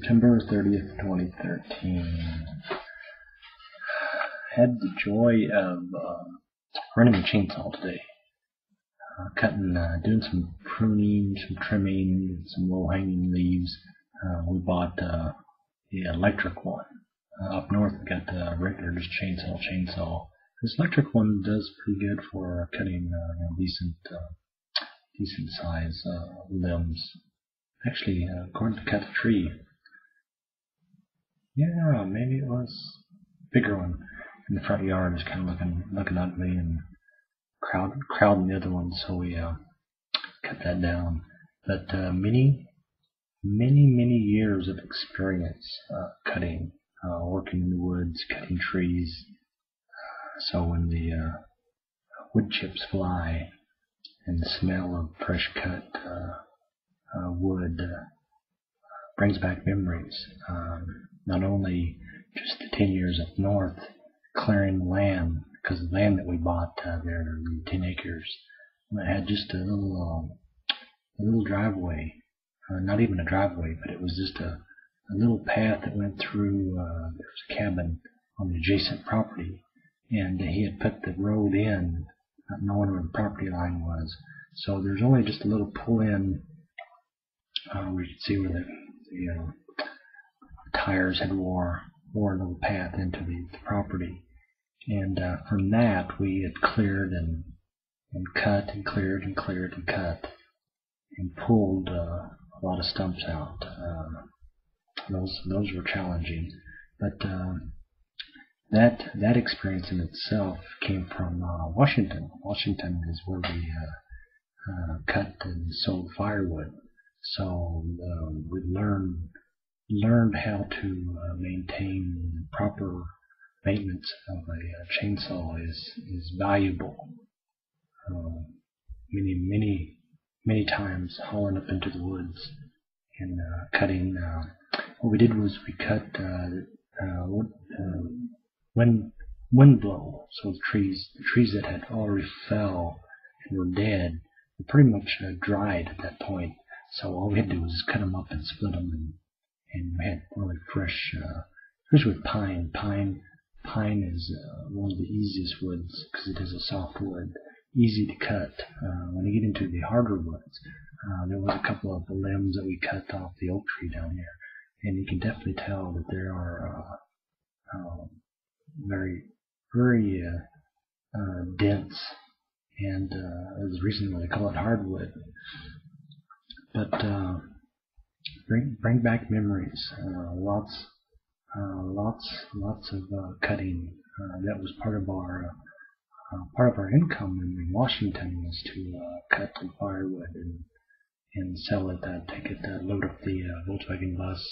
September 30th, 2013. Had the joy of running a chainsaw today. Doing some pruning, some trimming, some low-hanging leaves. We bought the electric one. Up north we got the regular just chainsaw. This electric one does pretty good for cutting decent size limbs. Actually, according to cut the tree. Yeah, maybe it was a bigger one in the front yard. Is kind of looking ugly and crowding the other ones, so we cut that down. But many years of experience cutting, working in the woods, cutting trees. So when the wood chips fly and the smell of fresh cut wood brings back memories. Not only just the 10 years up north clearing the land, because the land that we bought there, 10 acres, it had just a little driveway, not even a driveway, but it was just a little path that went through. There was a cabin on the adjacent property, and he had put the road in, not knowing where the property line was. So there's only just a little pull in. We could see where the tires had wore a little path into the property, and from that we had cleared and cut and cleared and cleared and cut and pulled a lot of stumps out. Those were challenging, but that experience in itself came from Washington. Washington is where we cut and sold firewood. So we learned how to maintain the proper maintenance of a chainsaw is valuable. Many times hauling up into the woods and cutting. What we did was we cut wind blow. So the trees that had already fell and were dead were pretty much dried at that point. So all we had to do was cut them up and split them, and we had really fresh, especially with pine. Pine is one of the easiest woods because it is a soft wood, easy to cut. When you get into the harder woods, there was a couple of the limbs that we cut off the oak tree down here, and you can definitely tell that there are very dense, and there's a reason why they call it hardwood. But bring back memories. Lots of cutting. That was part of our income in Washington, was to cut some firewood and sell it. Take it, load up the Volkswagen bus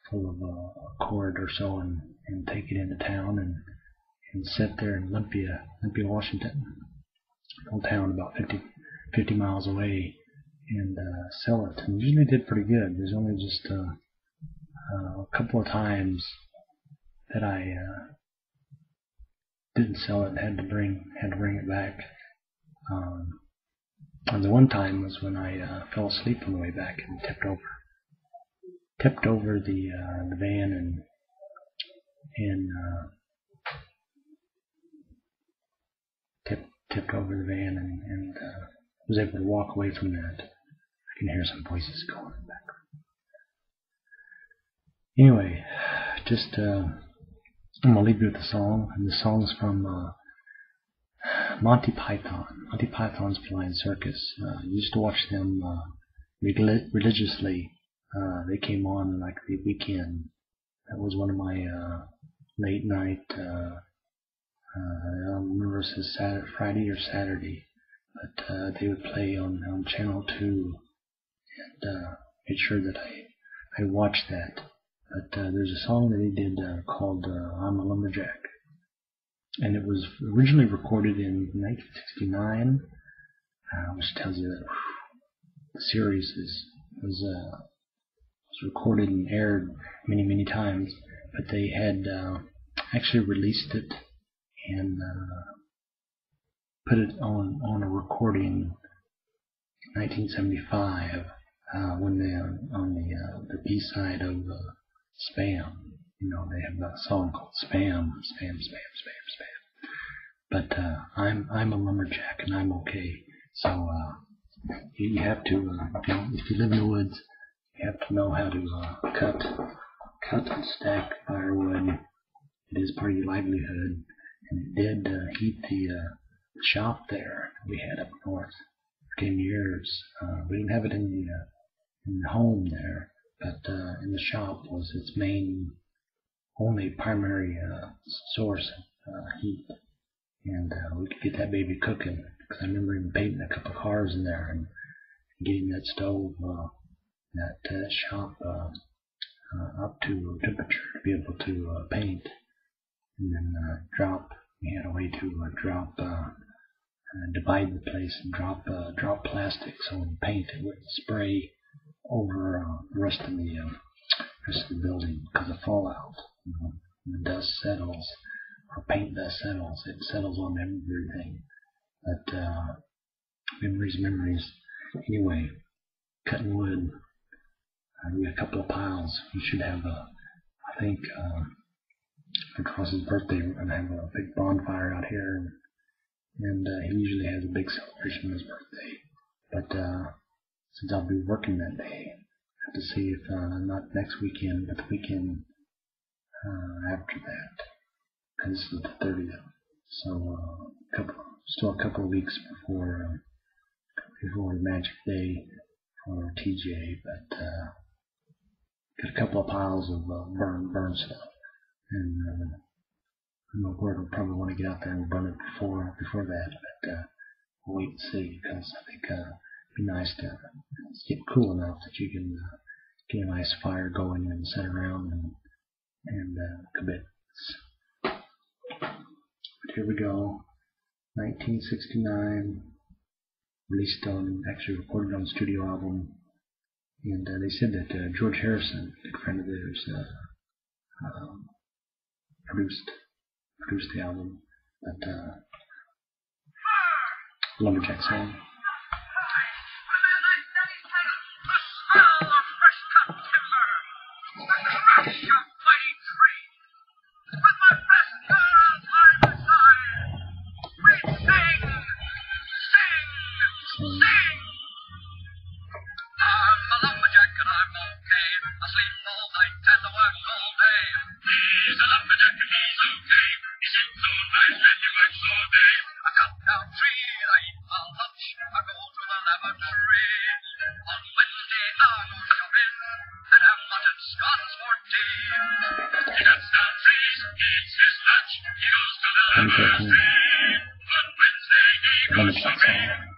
full of a cord or so, and take it into town and sit there in Olympia, Washington, a little town about 50 miles away, and sell it. And usually did pretty good. There's only just a couple of times that I didn't sell it, had to bring it back. And the one time was when I fell asleep on the way back and tipped over the van and tipped over the van and was able to walk away from that. I can hear some voices going in the background. Anyway, just I'm gonna leave you with a song, and the song's from Monty Python. Monty Python's Flying Circus. Used to watch them religiously. They came on like the weekend. That was one of my late night. I don't remember if it was Friday or Saturday, but they would play on Channel 2, and made sure that I watched that. But there's a song that they did called I'm a Lumberjack, and it was originally recorded in 1969, which tells you that the series was recorded and aired many times, but they had actually released it and put it on a recording in 1975 when on the B-side of spam. You know, they have that song called Spam, Spam, Spam, Spam, Spam. But I'm a lumberjack and I'm okay. So you have to, you know, if you live in the woods, you have to know how to cut and stack firewood. It is part of your livelihood, and it did heat the shop there we had up north for 10 years. We didn't have it in the home there, but in the shop was its main, only primary source of heat. And we could get that baby cooking, because I remember even painting a couple of cars in there and getting that stove, that shop up to temperature to be able to paint. And then we had a way to divide the place and drop plastic, so when you paint it wouldn't spray over the rest of the building because of fallout. You know, when the dust settles, or paint dust settles, it settles on everything. But memories. Anyway, cutting wood. We got a couple of piles. We should have I think for Cross's birthday, we're gonna have a big bonfire out here, and he usually has a big celebration on his birthday. But since I'll be working that day, I have to see if not next weekend, but the weekend after that, because this is the 30th. So still a couple of weeks before the magic day for TJ, but got a couple of piles of burn stuff, and I know Gord will probably want to get out there and burn it before that, but we'll wait and see, because I think it'd be nice to get cool enough that you can get a nice fire going and sit around and commit. But here we go, 1969, released actually recorded on the studio album, and they said that George Harrison, a good friend of theirs, produced the album, but lumberjack song. Lumberjack song.